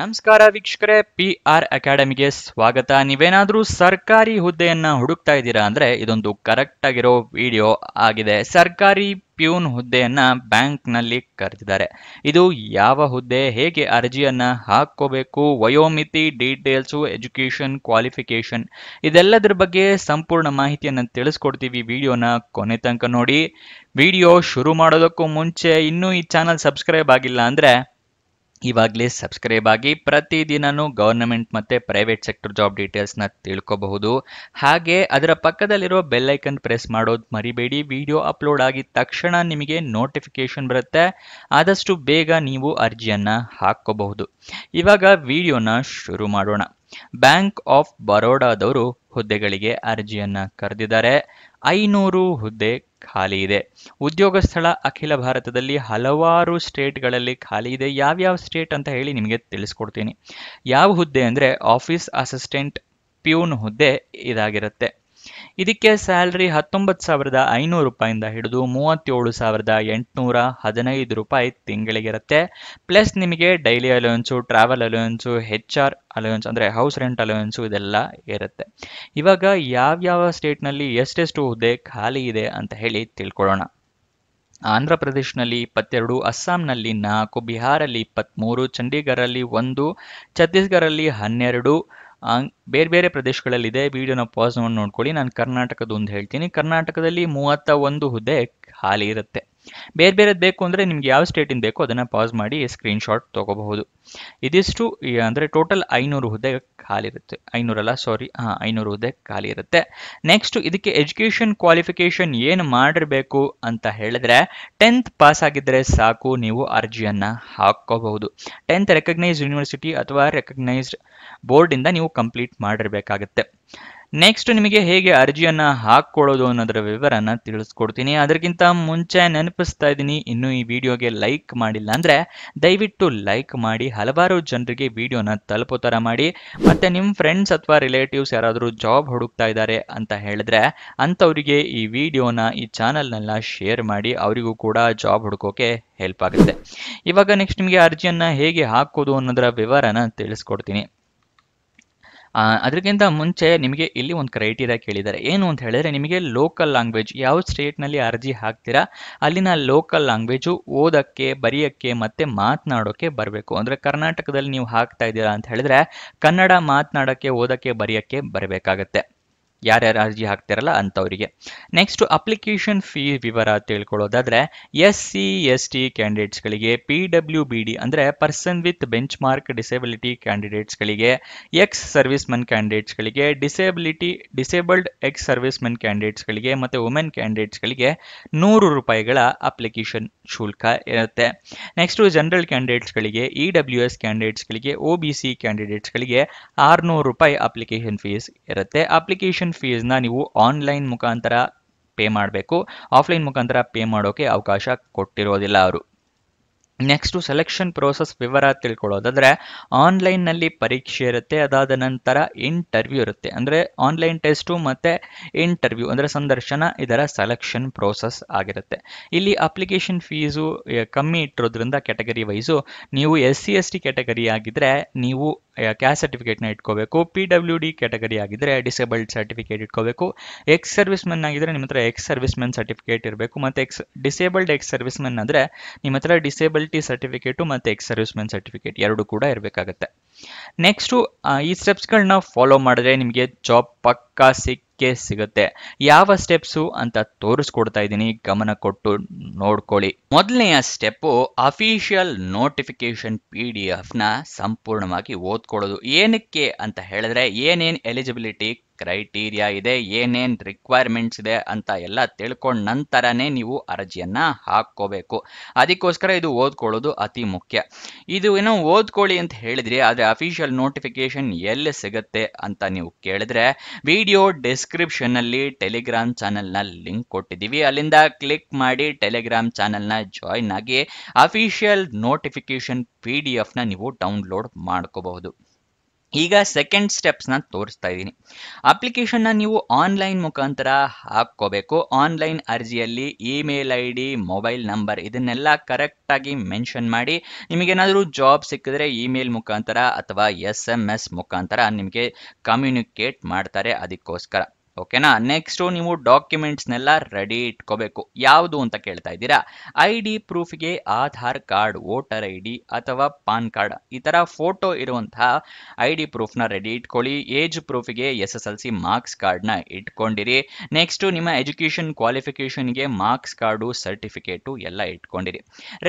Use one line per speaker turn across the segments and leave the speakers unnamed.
ನಮಸ್ಕಾರ ವೀಕ್ಷಕರೇ, PR ಅಕಾಡೆಮಿಗೆ ಸ್ವಾಗತ. ನೀವೇನಾದ್ರೂ ಸರ್ಕಾರಿ ಹುದ್ದೆಯನ್ನ ಹುಡುಕ್ತಾ ಇದ್ದೀರಾ ಅಂದ್ರೆ ಇದೊಂದು ಕರೆಕ್ಟ್ ಆಗಿರೋ ವಿಡಿಯೋ ಆಗಿದೆ. ಸರ್ಕಾರಿ ಪ್ಯೂನ್ ಹುದ್ದೆಯನ್ನ ಬ್ಯಾಂಕ್ ನಲ್ಲಿ ಕರೆದಿದ್ದಾರೆ. ಇದು ಯಾವ ಹುದ್ದೆ, ಹೇಗೆ ಅರ್ಜಿಯನ್ನ ಹಾಕೋಬೇಕು, ವಯೋಮಿತಿ, ಡೀಟೇಲ್ಸು, ಎಜುಕೇಶನ್, ಕ್ವಾಲಿಫಿಕೇಶನ್ ಇದೆಲ್ಲದರ ಬಗ್ಗೆ ಸಂಪೂರ್ಣ ಮಾಹಿತಿಯನ್ನ ತಿಳಿಸ್ಕೊಡ್ತೀವಿ. ವಿಡಿಯೋನ ಕೊನೆ ತನಕ ನೋಡಿ. ವಿಡಿಯೋ ಶುರು ಮಾಡೋದಕ್ಕೂ ಮುಂಚೆ ಇನ್ನೂ ಈ ಚಾನಲ್ ಸಬ್ಸ್ಕ್ರೈಬ್ ಆಗಿಲ್ಲ ಅಂದ್ರೆ ಇವಾಗಲೇ ಸಬ್ಸ್ಕ್ರೈಬ್ ಆಗಿ ಪ್ರತಿದಿನನೂ ಗವರ್ನಮೆಂಟ್ ಮತ್ತೆ ಪ್ರೈವೇಟ್ ಸೆಕ್ಟರ್ ಜಾಬ್ ಡೀಟೇಲ್ಸ್ನ ತಿಳ್ಕೋಬಹುದು. ಹಾಗೆ ಅದರ ಪಕ್ಕದಲ್ಲಿರೋ ಬೆಲ್ ಐಕನ್ ಪ್ರೆಸ್ ಮಾಡೋದು ಮರಿಬೇಡಿ. ವಿಡಿಯೋ ಅಪ್ಲೋಡ್ ಆಗಿದ ತಕ್ಷಣ ನಿಮಗೆ ನೋಟಿಫಿಕೇಶನ್ ಬರುತ್ತೆ. ಆದಷ್ಟು ಬೇಗ ನೀವು ಅರ್ಜಿಯನ್ನ ಹಾಕೋಬಹುದು. ಇವಾಗ ವಿಡಿಯೋನ ಶುರು ಮಾಡೋಣ. ಬ್ಯಾಂಕ್ ಆಫ್ ಬರೋಡಾದವರು ಹುದ್ದೆಗಳಿಗೆ ಅರ್ಜಿಯನ್ನ ಕರೆದಿದ್ದಾರೆ. 500 ಹುದ್ದೆ ಖಾಲಿ ಇದೆ. ಉದ್ಯೋಗ ಸ್ಥಳ ಅಖಿಲ ಭಾರತದಲ್ಲಿ ಹಲವಾರು ಸ್ಟೇಟ್ಗಳಲ್ಲಿ ಖಾಲಿ ಇದೆ. ಯಾವ್ಯಾವ ಸ್ಟೇಟ್ ಅಂತ ಹೇಳಿ ನಿಮಗೆ ತಿಳಿಸ್ಕೊಡ್ತೀನಿ. ಯಾವ ಹುದ್ದೆ ಅಂದ್ರೆ ಆಫೀಸ್ ಅಸಿಸ್ಟೆಂಟ್ ಪ್ಯೂನ್ ಹುದ್ದೆ ಇದಾಗಿರುತ್ತೆ. ಇದಕ್ಕೆ ಸ್ಯಾಲ್ರಿ 19,500 ರೂಪಾಯಿಂದ ಹಿಡಿದು 37,815 ರೂಪಾಯಿ ತಿಂಗಳಿಗಿರುತ್ತೆ. ಪ್ಲಸ್ ನಿಮಗೆ ಡೈಲಿ ಅಲೋವೆನ್ಸು, ಟ್ರಾವೆಲ್ ಅಲೋವೆನ್ಸು, HR ಅಲೋವೆನ್ಸ್ ಅಂದ್ರೆ ಹೌಸ್ ರೆಂಟ್ ಅಲೋವೆನ್ಸು ಇದೆಲ್ಲ ಇರುತ್ತೆ. ಇವಾಗ ಯಾವ್ಯಾವ ಸ್ಟೇಟ್ನಲ್ಲಿ ಎಷ್ಟೆಷ್ಟು ಹುದ್ದೆ ಖಾಲಿ ಇದೆ ಅಂತ ಹೇಳಿ ತಿಳ್ಕೊಳ್ಳೋಣ. ಆಂಧ್ರ ಪ್ರದೇಶನಲ್ಲಿ 22, ಅಸ್ಸಾಂನಲ್ಲಿ 4, ಬಿಹಾರಲ್ಲಿ 23, ಚಂಡೀಗಢಲ್ಲಿ 1, ಛತ್ತೀಸ್ಗಢಲ್ಲಿ 12, ಬೇರೆ ಬೇರೆ ಪ್ರದೇಶಗಳಲ್ಲಿದೆ. ವಿಡಿಯೋನ ಪಾಸ್ ಮಾಡಿ ನೋಡ್ಕೊಳ್ಳಿ. ನಾನು ಕರ್ನಾಟಕದ ಒಂದು ಹೇಳ್ತೀನಿ. ಕರ್ನಾಟಕದಲ್ಲಿ 31 ಹುದ್ದೆ ಖಾಲಿ ಇರುತ್ತೆ. ಬೇರೆ ಬೇರೆದು ಬೇಕು ಅಂದರೆ ನಿಮ್ಗೆ ಯಾವ ಸ್ಟೇಟಿಂದ ಬೇಕೋ ಅದನ್ನು ಪಾಸ್ ಮಾಡಿ ಸ್ಕ್ರೀನ್ಶಾಟ್ ತಗೋಬಹುದು. ಇದಿಷ್ಟು ಅಂದರೆ ಟೋಟಲ್ 500 ಹುದ್ದೆ ಖಾಲಿ ಇರುತ್ತೆ. 500 ಹುದ್ದೆ ಖಾಲಿ ಇರುತ್ತೆ. ನೆಕ್ಸ್ಟ್ ಇದಕ್ಕೆ ಎಜುಕೇಷನ್ ಕ್ವಾಲಿಫಿಕೇಶನ್ ಏನು ಮಾಡಿರಬೇಕು ಅಂತ ಹೇಳಿದ್ರೆ 10th ಪಾಸ್ ಆಗಿದ್ದರೆ ಸಾಕು, ನೀವು ಅರ್ಜಿಯನ್ನ ಹಾಕೋಬಹುದು. 10th ರೆಕಗ್ನೈಸ್ಡ್ ಯೂನಿವರ್ಸಿಟಿ ಅಥವಾ ರೆಕಗ್ನೈಸ್ಡ್ ಬೋರ್ಡಿಂದ ನೀವು ಕಂಪ್ಲೀಟ್ ಮಾಡಿರಬೇಕಾಗತ್ತೆ. ನೆಕ್ಸ್ಟ್ ನಿಮಗೆ ಹೇಗೆ ಅರ್ಜಿಯನ್ನ ಹಾಕೊಳ್ಳೋದು ಅನ್ನೋದರ ವಿವರನ ತಿಳಿಸ್ಕೊಡ್ತೀನಿ. ಅದಕ್ಕಿಂತ ಮುಂಚೆ ನೆನಪಿಸ್ತಾ ಇದ್ದೀನಿ, ಇನ್ನೂ ಈ ವಿಡಿಯೋಗೆ ಲೈಕ್ ಮಾಡಿಲ್ಲ ಅಂದ್ರೆ ದಯವಿಟ್ಟು ಲೈಕ್ ಮಾಡಿ, ಹಲವಾರು ಜನರಿಗೆ ವಿಡಿಯೋನ ತಲುಪೋ ಥರ ಮಾಡಿ. ಮತ್ತೆ ನಿಮ್ಮ ಫ್ರೆಂಡ್ಸ್ ಅಥವಾ ರಿಲೇಟಿವ್ಸ್ ಯಾರಾದರೂ ಜಾಬ್ ಹುಡುಕ್ತಾ ಇದ್ದಾರೆ ಅಂತ ಹೇಳಿದ್ರೆ ಅಂಥವರಿಗೆ ಈ ವಿಡಿಯೋನ ಈ ಚಾನಲ್ನೆಲ್ಲ ಶೇರ್ ಮಾಡಿ, ಅವರಿಗೂ ಕೂಡ ಜಾಬ್ ಹುಡುಕೋಕೆ ಹೆಲ್ಪ್ ಆಗುತ್ತೆ. ಇವಾಗ ನೆಕ್ಸ್ಟ್ ನಿಮಗೆ ಅರ್ಜಿಯನ್ನ ಹೇಗೆ ಹಾಕೋದು ಅನ್ನೋದರ ವಿವರನ ತಿಳಿಸ್ಕೊಡ್ತೀನಿ. ಅದಕ್ಕಿಂತ ಮುಂಚೆ ನಿಮಗೆ ಇಲ್ಲಿ ಒಂದು ಕ್ರೈಟೀರಿಯಾ ಕೇಳಿದ್ದಾರೆ. ಏನು ಅಂತ ಹೇಳಿದ್ರೆ ನಿಮಗೆ ಲೋಕಲ್ ಲ್ಯಾಂಗ್ವೇಜ್, ಯಾವ ಸ್ಟೇಟ್ನಲ್ಲಿ ಅರ್ಜಿ ಹಾಕ್ತೀರಾ ಅಲ್ಲಿನ ಲೋಕಲ್ ಲ್ಯಾಂಗ್ವೇಜು ಓದಕ್ಕೆ, ಬರೆಯೋಕ್ಕೆ ಮತ್ತು ಮಾತನಾಡೋಕ್ಕೆ ಬರಬೇಕು. ಅಂದರೆ ಕರ್ನಾಟಕದಲ್ಲಿ ನೀವು ಹಾಕ್ತಾ ಇದ್ದೀರಾ ಅಂತ ಹೇಳಿದ್ರೆ ಕನ್ನಡ ಮಾತನಾಡೋಕ್ಕೆ, ಓದಕ್ಕೆ, ಬರೆಯೋಕ್ಕೆ ಬರಬೇಕಾಗತ್ತೆ. ಯಾರ್ಯಾರು ಅರ್ಜಿ ಹಾಕ್ತಿರಲ್ಲ ಅಂಥವರಿಗೆ. ನೆಕ್ಸ್ಟ್ ಅಪ್ಲಿಕೇಶನ್ ಫೀ ವಿವರ ತಿಳ್ಕೊಳ್ಳೋದಾದ್ರೆ SC/ST ಕ್ಯಾಂಡಿಡೇಟ್ಸ್ಗಳಿಗೆ, PWBD ಅಂದರೆ person with benchmark disability ಕ್ಯಾಂಡಿಡೇಟ್ಸ್ಗಳಿಗೆ, ಎಕ್ಸ್ ಸರ್ವಿಸ್ಮೆನ್ ಕ್ಯಾಂಡಿಡೇಟ್ಸ್ಗಳಿಗೆ, ಡಿಸೇಬಲ್ಡ್ ಎಕ್ಸ್ ಸರ್ವಿಸ್ಮೆನ್ ಕ್ಯಾಂಡಿಡೇಟ್ಸ್ಗಳಿಗೆ ಮತ್ತು ವುಮೆನ್ ಕ್ಯಾಂಡಿಡೇಟ್ಸ್ಗಳಿಗೆ 100 ರೂಪಾಯಿಗಳ ಅಪ್ಲಿಕೇಶನ್ ಶುಲ್ಕ ಇರುತ್ತೆ. ನೆಕ್ಸ್ಟ್ ಜನರಲ್ ಕ್ಯಾಂಡಿಡೇಟ್ಸ್ಗಳಿಗೆ, EWS ಕ್ಯಾಂಡಿಡೇಟ್ಸ್ಗಳಿಗೆ, OBC ಕ್ಯಾಂಡಿಡೇಟ್ಸ್ಗಳಿಗೆ 600 ರೂಪಾಯಿ ಅಪ್ಲಿಕೇಶನ್ ಫೀಸ್ ಇರುತ್ತೆ. ಅಪ್ಲಿಕೇಶನ್ ಫೀಸ್ನ ನೀವು ಆನ್ಲೈನ್ ಮುಖಾಂತರ ಪೇ ಮಾಡಬೇಕು. ಆಫ್ಲೈನ್ ಮುಖಾಂತರ ಪೇ ಮಾಡೋಕೆ ಅವಕಾಶ ಕೊಟ್ಟಿರೋದಿಲ್ಲ ಅವರು. ನೆಕ್ಸ್ಟ್ ಸೆಲೆಕ್ಷನ್ ಪ್ರೋಸೆಸ್ ವಿವರ ತಿಳ್ಕೊಳ್ಳೋದಾದ್ರೆ ಆನ್ಲೈನ್ನಲ್ಲಿ ಪರೀಕ್ಷೆ ಇರುತ್ತೆ. ಅದಾದ ನಂತರ ಇಂಟರ್ವ್ಯೂ ಇರುತ್ತೆ. ಅಂದರೆ ಆನ್ಲೈನ್ ಟೆಸ್ಟು ಮತ್ತು ಇಂಟರ್ವ್ಯೂ ಅಂದರೆ ಸಂದರ್ಶನ, ಇದರ ಸೆಲೆಕ್ಷನ್ ಪ್ರೋಸೆಸ್ ಆಗಿರುತ್ತೆ. ಇಲ್ಲಿ ಅಪ್ಲಿಕೇಶನ್ ಫೀಸು ಕಮ್ಮಿ ಇಟ್ಟಿರೋದ್ರಿಂದ ಕ್ಯಾಟಗರಿ ವೈಸು ನೀವು SC/ST ಕ್ಯಾಟಗರಿ ಆಗಿದ್ರೆ ನೀವು ಕ್ಯಾಸ್ಟ್ ಸರ್ಟಿಫಿಕೇಟ್ನ ಇಟ್ಕೋಬೇಕು. PWD ಕ್ಯಾಟಗರಿ ಆಗಿದ್ರೆ ಡಿಸೇಬಲ್ಡ್ ಸರ್ಟಿಫಿಕೇಟ್ ಇಟ್ಕೋಬೇಕು. ಎಕ್ಸ್ ಸರ್ವಿಸ್ಮೆನ್ ಆಗಿದ್ರೆ ನಿಮ್ಮ ಹತ್ರ ಎಕ್ಸ್ ಸರ್ವಿಸ್ಮೆನ್ ಸರ್ಟಿಫಿಕೇಟ್ ಇರಬೇಕು. ಮತ್ತು ಡಿಸೇಬಲ್ಡ್ ಎಕ್ಸ್ ಸರ್ವಿಸ್ಮೆನ್ ಅಂದರೆ ನಿಮ್ಮ ಹತ್ರ ಡಿಸೇಬಲ್ಟಿ ಸರ್ಟಿಫಿಕೇಟು ಮತ್ತು ಎಕ್ಸ್ ಸರ್ವಿಸ್ಮೆನ್ ಸರ್ಟಿಫಿಕೇಟ್ ಎರಡು ಕೂಡ ಇರಬೇಕಾಗತ್ತೆ. ನೆಕ್ಸ್ಟು ಈ ಸ್ಟೆಪ್ಸ್ಗಳನ್ನ ಫಾಲೋ ಮಾಡಿದ್ರೆ ನಿಮಗೆ ಜಾಬ್ ಪಕ್ಕಾ ಸಿಗುತ್ತೆ. ಯಾವ ಸ್ಟೆಪ್ಸು ಅಂತ ತೋರಿಸ್ಕೊಡ್ತಾ ಇದ್ದೀನಿ, ಗಮನ ಕೊಟ್ಟು ನೋಡ್ಕೊಳ್ಳಿ. ಮೊದಲನೆಯ ಸ್ಟೆಪ್ಪು ಅಫಿಷಿಯಲ್ ನೋಟಿಫಿಕೇಶನ್ PDF ನ ಸಂಪೂರ್ಣವಾಗಿ ಓದ್ಕೊಳ್ಳೋದು. ಏನಕ್ಕೆ ಅಂತ ಹೇಳಿದ್ರೆ ಏನೇನು ಎಲಿಜಿಬಿಲಿಟಿ ಕ್ರೈಟೀರಿಯಾ ಇದೆ, ಏನೇನು ರಿಕ್ವೈರ್ಮೆಂಟ್ಸ್ ಇದೆ ಅಂತ ಎಲ್ಲ ತಿಳ್ಕೊಂಡ ನಂತರನೇ ನೀವು ಅರ್ಜಿಯನ್ನ ಹಾಕೋಬೇಕು. ಅದಕ್ಕೋಸ್ಕರ ಇದು ಓದ್ಕೊಳ್ಳೋದು ಅತಿ ಮುಖ್ಯ. ಇದು ಏನೋ ಓದ್ಕೊಳ್ಳಿ ಅಂತ ಹೇಳಿದ್ರಿ, ಆದರೆ ಅಫಿಷಿಯಲ್ ನೋಟಿಫಿಕೇಶನ್ ಎಲ್ಲಿ ಸಿಗುತ್ತೆ ಅಂತ ನೀವು ಕೇಳಿದ್ರೆ ವಿಡಿಯೋ ಡಿಸ್ಕ್ರಿಪ್ಷನ್ನಲ್ಲಿ ಟೆಲಿಗ್ರಾಮ್ ಚಾನಲ್ನ ಲಿಂಕ್ ಕೊಟ್ಟಿದ್ದೀವಿ. ಅಲ್ಲಿಂದ ಕ್ಲಿಕ್ ಮಾಡಿ ಟೆಲಿಗ್ರಾಮ್ ಚಾನಲ್ನ ಜಾಯಿನ್ ಆಗಿ ಅಫಿಷಿಯಲ್ ನೋಟಿಫಿಕೇಶನ್ PDF ನ ನೀವು ಡೌನ್ಲೋಡ್ ಮಾಡ್ಕೋಬಹುದು. ಈಗ ಸೆಕೆಂಡ್ ಸ್ಟೆಪ್ಸ್ನ ತೋರಿಸ್ತಾ ಇದ್ದೀನಿ. ಅಪ್ಲಿಕೇಶನ್ನ ನೀವು ಆನ್ಲೈನ್ ಮುಖಾಂತರ ಹಾಕ್ಕೋಬೇಕು. ಆನ್ಲೈನ್ ಅರ್ಜಿಯಲ್ಲಿ email I D, mobile number ಇದನ್ನೆಲ್ಲ ಕರೆಕ್ಟಾಗಿ ಮೆನ್ಷನ್ ಮಾಡಿ. ನಿಮಗೇನಾದರೂ ಜಾಬ್ ಸಿಕ್ಕಿದ್ರೆ ಇಮೇಲ್ ಮುಖಾಂತರ ಅಥವಾ SMS ಮುಖಾಂತರ ನಿಮಗೆ ಕಮ್ಯುನಿಕೇಟ್ ಮಾಡ್ತಾರೆ, ಅದಕ್ಕೋಸ್ಕರ. ಓಕೆನಾ. ನೆಕ್ಸ್ಟು ನೀವು ಡಾಕ್ಯುಮೆಂಟ್ಸ್ನೆಲ್ಲ ರೆಡಿ ಇಟ್ಕೋಬೇಕು. ಯಾವುದು ಅಂತ ಕೇಳ್ತಾ ಇದ್ದೀರಾ? ID ಪ್ರೂಫ್ಗೆ ಆಧಾರ್ ಕಾರ್ಡ್, ವೋಟರ್ ID ಅಥವಾ ಪಾನ್ ಕಾರ್ಡ್ ಈ ಥರ ಫೋಟೋ ಇರುವಂತಹ ID ಪ್ರೂಫ್ನ ರೆಡಿ ಇಟ್ಕೊಳ್ಳಿ. ಏಜ್ ಪ್ರೂಫ್ಗೆ SSLC ಮಾರ್ಕ್ಸ್ ಕಾರ್ಡ್ನ ಇಟ್ಕೊಂಡಿರಿ. ನೆಕ್ಸ್ಟು ನಿಮ್ಮ ಎಜುಕೇಷನ್ ಕ್ವಾಲಿಫಿಕೇಷನ್ಗೆ ಮಾರ್ಕ್ಸ್ ಕಾರ್ಡು, ಸರ್ಟಿಫಿಕೇಟು ಎಲ್ಲ ಇಟ್ಕೊಂಡಿರಿ.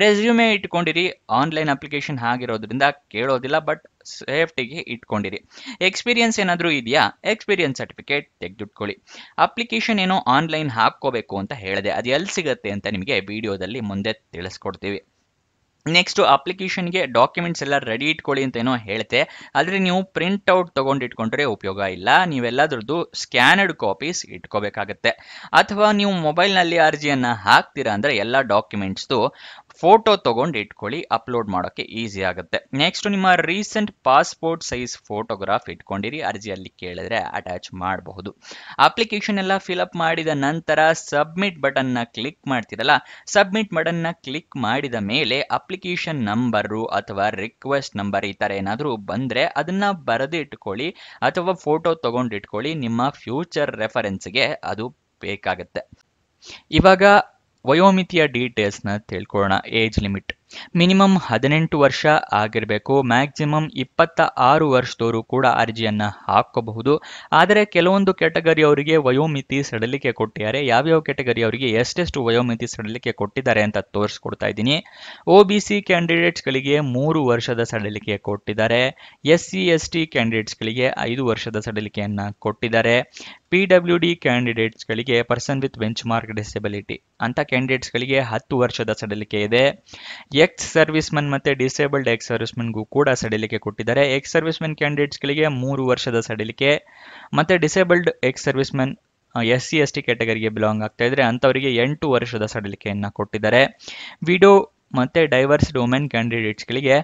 ರೆಸ್ಯೂಮೆ ಇಟ್ಕೊಂಡಿರಿ. ಆನ್ಲೈನ್ ಅಪ್ಲಿಕೇಶನ್ ಆಗಿರೋದ್ರಿಂದ ಕೇಳೋದಿಲ್ಲ, ಬಟ್ ಸೇಫ್ಟಿಗೆ ಇಟ್ಕೊಂಡಿರಿ. ಎಕ್ಸ್ಪೀರಿಯನ್ಸ್ ಏನಾದರೂ ಇದೆಯಾ? ಎಕ್ಸ್ಪೀರಿಯನ್ಸ್ ಸರ್ಟಿಫಿಕೇಟ್ ತೆಗೆದಿಟ್ಕೊಳ್ಳಿ. ಅಪ್ಲಿಕೇಶನ್ ಏನೋ ಆನ್ಲೈನ್ ಹಾಕ್ಕೋಬೇಕು ಅಂತ ಹೇಳಿದೆ, ಅದು ಎಲ್ಲಿ ಸಿಗುತ್ತೆ ಅಂತ ನಿಮಗೆ ವಿಡಿಯೋದಲ್ಲಿ ಮುಂದೆ ತಿಳಿಸ್ಕೊಡ್ತೀವಿ. ನೆಕ್ಸ್ಟು ಅಪ್ಲಿಕೇಶನ್ಗೆ ಡಾಕ್ಯುಮೆಂಟ್ಸ್ ಎಲ್ಲ ರೆಡಿ ಇಟ್ಕೊಳ್ಳಿ ಅಂತ ಏನೋ ಹೇಳ್ತೆ, ಆದರೆ ನೀವು ಪ್ರಿಂಟ್ಔಟ್ ತೊಗೊಂಡು ಇಟ್ಕೊಂಡ್ರೆ ಉಪಯೋಗ ಇಲ್ಲ. ನೀವೆಲ್ಲದ್ರದ್ದು ಸ್ಕ್ಯಾನರ್ಡ್ ಕಾಪೀಸ್ ಇಟ್ಕೋಬೇಕಾಗತ್ತೆ. ಅಥವಾ ನೀವು ಮೊಬೈಲ್ನಲ್ಲಿ ಅರ್ಜಿಯನ್ನು ಹಾಕ್ತೀರಾ ಅಂದರೆ ಎಲ್ಲ ಡಾಕ್ಯುಮೆಂಟ್ಸ್ದು ಫೋಟೋ ತೊಗೊಂಡು ಇಟ್ಕೊಳ್ಳಿ, ಅಪ್ಲೋಡ್ ಮಾಡೋಕ್ಕೆ ಈಸಿ ಆಗುತ್ತೆ. ನೆಕ್ಸ್ಟ್ ನಿಮ್ಮ ರೀಸೆಂಟ್ ಪಾಸ್ಪೋರ್ಟ್ ಸೈಜ್ ಫೋಟೋಗ್ರಾಫ್ ಇಟ್ಕೊಂಡಿರಿ, ಅರ್ಜಿಯಲ್ಲಿ ಕೇಳಿದ್ರೆ ಅಟ್ಯಾಚ್ ಮಾಡಬಹುದು. ಅಪ್ಲಿಕೇಶನ್ ಎಲ್ಲ ಫಿಲಪ್ ಮಾಡಿದ ನಂತರ ಸಬ್ಮಿಟ್ ಬಟನ್ನ ಕ್ಲಿಕ್ ಮಾಡ್ತೀರಲ್ಲ, ಸಬ್ಮಿಟ್ ಬಟನ್ನ ಕ್ಲಿಕ್ ಮಾಡಿದ ಮೇಲೆ ಅಪ್ಲಿಕೇಶನ್ ನಂಬರು ಅಥವಾ ರಿಕ್ವೆಸ್ಟ್ ನಂಬರ್ ಈ ಥರ ಏನಾದರೂ ಬಂದರೆ ಅದನ್ನು ಬರೆದು ಇಟ್ಕೊಳ್ಳಿ ಅಥವಾ ಫೋಟೋ ತೊಗೊಂಡು ಇಟ್ಕೊಳ್ಳಿ. ನಿಮ್ಮ ಫ್ಯೂಚರ್ ರೆಫರೆನ್ಸ್ಗೆ ಅದು ಬೇಕಾಗುತ್ತೆ. ಇವಾಗ ವಯೋಮಿತಿಯ ಡೀಟೇಲ್ಸ್ನ ತಿಳ್ಕೊಳ್ಳೋಣ. ಏಜ್ ಲಿಮಿಟ್ ಮಿನಿಮಮ್ 18 ವರ್ಷ ಆಗಿರಬೇಕು. ಮ್ಯಾಕ್ಸಿಮಮ್ 26 ವರ್ಷದವರು ಕೂಡ ಅರ್ಜಿಯನ್ನು ಹಾಕೋಬಹುದು. ಆದರೆ ಕೆಲವೊಂದು ಕೆಟಗರಿ ಅವರಿಗೆ ವಯೋಮಿತಿ ಸಡಿಲಿಕೆ ಕೊಟ್ಟಿದ್ದಾರೆ. ಯಾವ್ಯಾವ ಕೆಟಗರಿ ಅವರಿಗೆ ಎಷ್ಟೆಷ್ಟು ವಯೋಮಿತಿ ಸಡಿಲಿಕೆ ಕೊಟ್ಟಿದ್ದಾರೆ ಅಂತ ತೋರಿಸ್ಕೊಡ್ತಾ ಇದ್ದೀನಿ. OBC ಕ್ಯಾಂಡಿಡೇಟ್ಸ್ಗಳಿಗೆ 3 ವರ್ಷದ ಸಡಿಲಿಕೆ ಕೊಟ್ಟಿದ್ದಾರೆ. SC ST ಕ್ಯಾಂಡಿಡೇಟ್ಸ್ಗಳಿಗೆ 5 ವರ್ಷದ ಸಡಿಲಿಕೆಯನ್ನು ಕೊಟ್ಟಿದ್ದಾರೆ. PWD ಕ್ಯಾಂಡಿಡೇಟ್ಸ್ಗಳಿಗೆ person with benchmark disability ಅಂತ ಕ್ಯಾಂಡಿಡೇಟ್ಸ್ಗಳಿಗೆ 10 ವರ್ಷದ ಸಡಿಲಿಕೆ ಇದೆ. ಎಕ್ಸ್ ಸರ್ವಿಸ್ಮನ್ ಮತ್ತು ಡಿಸೇಬಲ್ಡ್ ಎಕ್ಸ್ ಸರ್ವಿಸ್ಮನ್ಗೂ ಕೂಡ ಸಡಿಲಿಕೆ ಕೊಟ್ಟಿದ್ದಾರೆ. ಎಕ್ಸ್ ಸರ್ವಿಸ್ಮನ್ ಕ್ಯಾಂಡಿಡೇಟ್ಸ್ಗಳಿಗೆ 3 ವರ್ಷದ ಸಡಿಲಿಕೆ ಮತ್ತು disabled ex serviceman SC ST ಕ್ಯಾಟಗರಿಗೆ ಬಿಲಾಂಗ್ ಆಗ್ತಾ ಇದ್ರೆ ಅಂಥವರಿಗೆ 8 ವರ್ಷದ ಸಡಿಲಿಕೆಯನ್ನು ಕೊಟ್ಟಿದ್ದಾರೆ. ವಿಡೋ ಮತ್ತು ಡೈವರ್ಸ್ಡ್ ವುಮೆನ್ ಕ್ಯಾಂಡಿಡೇಟ್ಸ್ಗಳಿಗೆ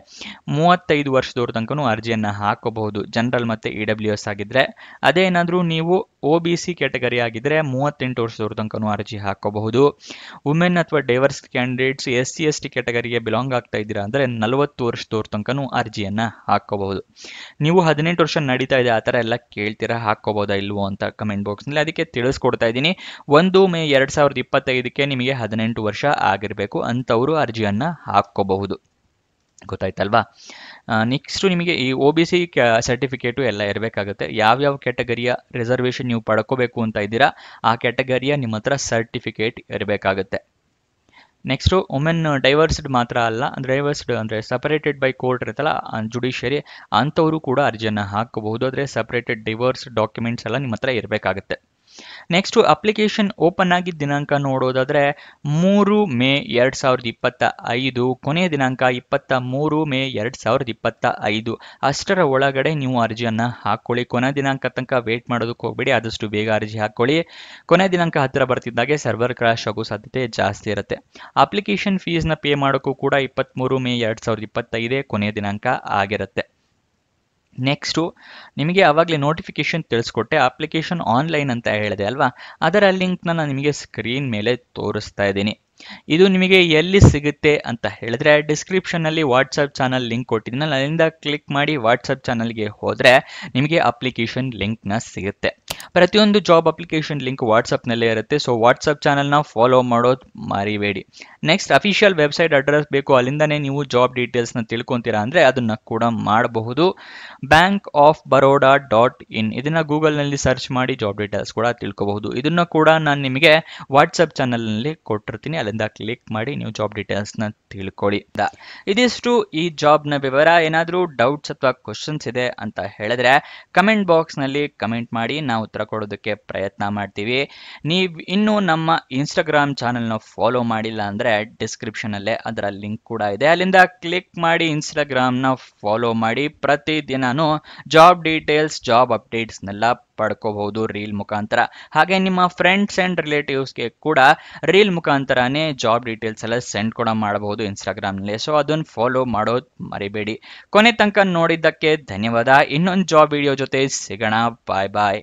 35 ವರ್ಷದವ್ರ ತನಕ ಅರ್ಜಿಯನ್ನು ಹಾಕೋಬಹುದು, ಜನರಲ್ ಮತ್ತು EWS ಆಗಿದ್ದರೆ. ಅದೇ ಏನಾದರೂ ನೀವು OBC ಕ್ಯಾಟಗರಿ ಆಗಿದ್ದರೆ 38 ವರ್ಷದವ್ರ ತನಕ ಅರ್ಜಿ ಹಾಕೋಬಹುದು. ವುಮೆನ್ ಅಥವಾ ಡೈವರ್ಸ್ ಕ್ಯಾಂಡಿಡೇಟ್ಸ್ SC ST ಕ್ಯಾಟಗರಿಗೆ ಬಿಲಾಂಗ್ ಆಗ್ತಾ ಇದ್ದೀರಾ ಅಂದರೆ 40 ವರ್ಷದವ್ರ ತನಕ ಅರ್ಜಿಯನ್ನು ಹಾಕೋಬಹುದು. ನೀವು 18 ವರ್ಷ ನಡೀತಾ ಇದೆ ಆ ಥರ ಎಲ್ಲ ಕೇಳ್ತೀರಾ, ಹಾಕೋಬೋದಾ ಇಲ್ವೋ ಅಂತ ಕಮೆಂಟ್ ಬಾಕ್ಸ್ನಲ್ಲಿ, ಅದಕ್ಕೆ ತಿಳಿಸ್ಕೊಡ್ತಾ ಇದ್ದೀನಿ. 1 ಮೇ 2025ಕ್ಕೆ ನಿಮಗೆ 18 ವರ್ಷ ಆಗಿರಬೇಕು, ಅಂಥವರು ಅರ್ಜಿಯನ್ನು ಹಾಕೋಬಹುದು. ಗೊತ್ತಾಯ್ತಲ್ವಾ? ನೆಕ್ಸ್ಟು ನಿಮಗೆ ಈ OBC ಸರ್ಟಿಫಿಕೇಟು ಎಲ್ಲ ಇರಬೇಕಾಗುತ್ತೆ. ಯಾವ್ಯಾವ ಕ್ಯಾಟಗರಿಯ ರಿಸರ್ವೇಷನ್ ನೀವು ಪಡ್ಕೋಬೇಕು ಅಂತ ಇದ್ದೀರಾ ಆ ಕ್ಯಾಟಗರಿಯ ನಿಮ್ಮ ಹತ್ರ ಸರ್ಟಿಫಿಕೇಟ್ ಇರಬೇಕಾಗುತ್ತೆ. ನೆಕ್ಸ್ಟು ವುಮೆನ್ ಡೈವರ್ಸ್ಡ್ ಮಾತ್ರ ಅಲ್ಲ, ಡೈವರ್ಸ್ಡ್ ಅಂದರೆ ಸಪರೇಟೆಡ್ ಬೈ ಕೋರ್ಟ್ ಇರುತ್ತಲ್ಲ ಜುಡಿಷಿಯರಿ, ಅಂಥವರು ಕೂಡ ಅರ್ಜಿಯನ್ನು ಹಾಕಬಹುದು. ಆದರೆ ಸಪರೇಟೆಡ್ ಡೈವರ್ಸ್ ಡಾಕ್ಯುಮೆಂಟ್ಸ್ ಎಲ್ಲ ನಿಮ್ಮ ಹತ್ರ ಇರಬೇಕಾಗುತ್ತೆ. ನೆಕ್ಸ್ಟು ಅಪ್ಲಿಕೇಶನ್ ಓಪನ್ ಆಗಿದ್ದ ದಿನಾಂಕ ನೋಡೋದಾದರೆ 3 ಮೇ 2025, ಕೊನೆಯ ದಿನಾಂಕ 23 ಮೇ 2025. ಅಷ್ಟರ ಒಳಗಡೆ ನೀವು ಅರ್ಜಿಯನ್ನು ಹಾಕ್ಕೊಳ್ಳಿ. ಕೊನೆ ದಿನಾಂಕ ತನಕ ವೇಟ್ ಮಾಡೋದಕ್ಕೆ ಹೋಗಬೇಡಿ, ಆದಷ್ಟು ಬೇಗ ಅರ್ಜಿ ಹಾಕ್ಕೊಳ್ಳಿ. ಕೊನೆ ದಿನಾಂಕ ಹತ್ತಿರ ಬರ್ತಿದ್ದಾಗೆ ಸರ್ವರ್ ಕ್ರಾಶ್ ಆಗೋ ಸಾಧ್ಯತೆ ಜಾಸ್ತಿ ಇರುತ್ತೆ. ಅಪ್ಲಿಕೇಶನ್ ಫೀಸ್ನ ಪೇ ಮಾಡೋಕ್ಕೂ ಕೂಡ 23 ಮೇ 2025 ಕೊನೆಯ ದಿನಾಂಕ ಆಗಿರುತ್ತೆ. ನೆಕ್ಸ್ಟು ನಿಮಗೆ ಆವಾಗಲೇ ನೋಟಿಫಿಕೇಶನ್ ತಿಳಿಸ್ಕೊಟ್ಟೆ, ಅಪ್ಲಿಕೇಶನ್ ಆನ್ಲೈನ್ ಅಂತ ಹೇಳಿದೆ ಅಲ್ವಾ, ಅದರ ಲಿಂಕ್ನ ನಾನು ನಿಮಗೆ ಸ್ಕ್ರೀನ್ ಮೇಲೆ ತೋರಿಸ್ತಾ ಇದ್ದೀನಿ. ಇದು ನಿಮಗೆ ಎಲ್ಲಿ ಸಿಗುತ್ತೆ ಅಂತ ಹೇಳಿದ್ರೆ ಡಿಸ್ಕ್ರಿಪ್ಷನ್ನಲ್ಲಿ ವಾಟ್ಸಪ್ ಚಾನಲ್ ಲಿಂಕ್ ಕೊಟ್ಟಿದ್ದೀನಲ್ಲ, ಅಲ್ಲಿಂದ ಕ್ಲಿಕ್ ಮಾಡಿ ವಾಟ್ಸಪ್ ಚಾನಲ್ಗೆ ಹೋದರೆ ನಿಮಗೆ ಅಪ್ಲಿಕೇಶನ್ ಲಿಂಕ್ನ ಸಿಗುತ್ತೆ. ಪ್ರತಿಯೊಂದು ಜಾಬ್ ಅಪ್ಲಿಕೇಶನ್ ಲಿಂಕ್ ವಾಟ್ಸಪ್ನಲ್ಲೇ ಇರುತ್ತೆ. ಸೊ ವಾಟ್ಸಪ್ ಚಾನಲ್ನ ಫಾಲೋ ಮಾಡೋದು ಮರಿಬೇಡಿ. ನೆಕ್ಸ್ಟ್ ಅಫಿಷಿಯಲ್ ವೆಬ್ಸೈಟ್ ಅಡ್ರೆಸ್ ಬೇಕು, ಅಲ್ಲಿಂದನೇ ನೀವು ಜಾಬ್ ಡೀಟೇಲ್ಸ್ನ ತಿಳ್ಕೊತೀರಾ ಅಂದರೆ ಅದನ್ನು ಕೂಡ ಮಾಡಬಹುದು. bankofbaroda.in ಇದನ್ನು ಗೂಗಲ್ನಲ್ಲಿ ಸರ್ಚ್ ಮಾಡಿ ಜಾಬ್ ಡೀಟೇಲ್ಸ್ ಕೂಡ ತಿಳ್ಕೊಬಹುದು. ಇದನ್ನು ಕೂಡ ನಾನು ನಿಮಗೆ ವಾಟ್ಸಪ್ ಚಾನಲ್ನಲ್ಲಿ ಕೊಟ್ಟಿರ್ತೀನಿ, ಅಲ್ಲಿಂದ ಕ್ಲಿಕ್ ಮಾಡಿ ನೀವು ಜಾಬ್ ಡೀಟೇಲ್ಸ್ನ ತಿಳ್ಕೊಳ್ಳಿ. ಇದಿಷ್ಟು ಈ ಜಾಬ್ನ ವಿವರ. ಏನಾದರೂ ಡೌಟ್ಸ್ ಅಥವಾ ಕ್ವಶನ್ಸ್ ಇದೆ ಅಂತ ಹೇಳಿದ್ರೆ ಕಮೆಂಟ್ ಬಾಕ್ಸ್ನಲ್ಲಿ ಕಮೆಂಟ್ ಮಾಡಿ, ನಾವು ಉತ್ತರ ಕೊಡೋದಕ್ಕೆ ಪ್ರಯತ್ನ ಮಾಡ್ತೀವಿ. ನೀವು ಇನ್ನೂ ನಮ್ಮ ಇನ್ಸ್ಟಾಗ್ರಾಮ್ ಚಾನಲ್ನ ಫಾಲೋ ಮಾಡಿಲ್ಲ ಅಂದರೆ ಡಿಸ್ಕ್ರಿಪ್ಷನಲ್ಲೇ ಅದರ ಲಿಂಕ್ ಕೂಡ ಇದೆ, ಅಲ್ಲಿಂದ ಕ್ಲಿಕ್ ಮಾಡಿ ಇನ್ಸ್ಟಾಗ್ರಾಮ್ನ ಫಾಲೋ ಮಾಡಿ. ಪ್ರತಿದಿನನೂ ಜಾಬ್ ಡೀಟೇಲ್ಸ್, ಜಾಬ್ ಅಪ್ಡೇಟ್ಸ್ನೆಲ್ಲ ಪಡ್ಕೋಬಹುದು ರೀಲ್ ಮುಖಾಂತರ. ಹಾಗೆ ನಿಮ್ಮ ಫ್ರೆಂಡ್ಸ್ ಆ್ಯಂಡ್ ರಿಲೇಟಿವ್ಸ್ಗೆ ಕೂಡ ರೀಲ್ ಮುಖಾಂತರನೇ ಜಾಬ್ ಡೀಟೇಲ್ಸ್ ಎಲ್ಲ ಸೆಂಡ್ ಕೂಡ ಮಾಡಬಹುದು ಇನ್ಸ್ಟಾಗ್ರಾಮ್ನಲ್ಲಿ. ಸೊ ಅದನ್ನು ಫಾಲೋ ಮಾಡೋದು ಮರಿಬೇಡಿ. ಕೊನೆ ತನಕ ನೋಡಿದ್ದಕ್ಕೆ ಧನ್ಯವಾದ. ಇನ್ನೊಂದು ಜಾಬ್ ವಿಡಿಯೋ ಜೊತೆ ಸಿಗೋಣ. ಬಾಯ್ ಬಾಯ್.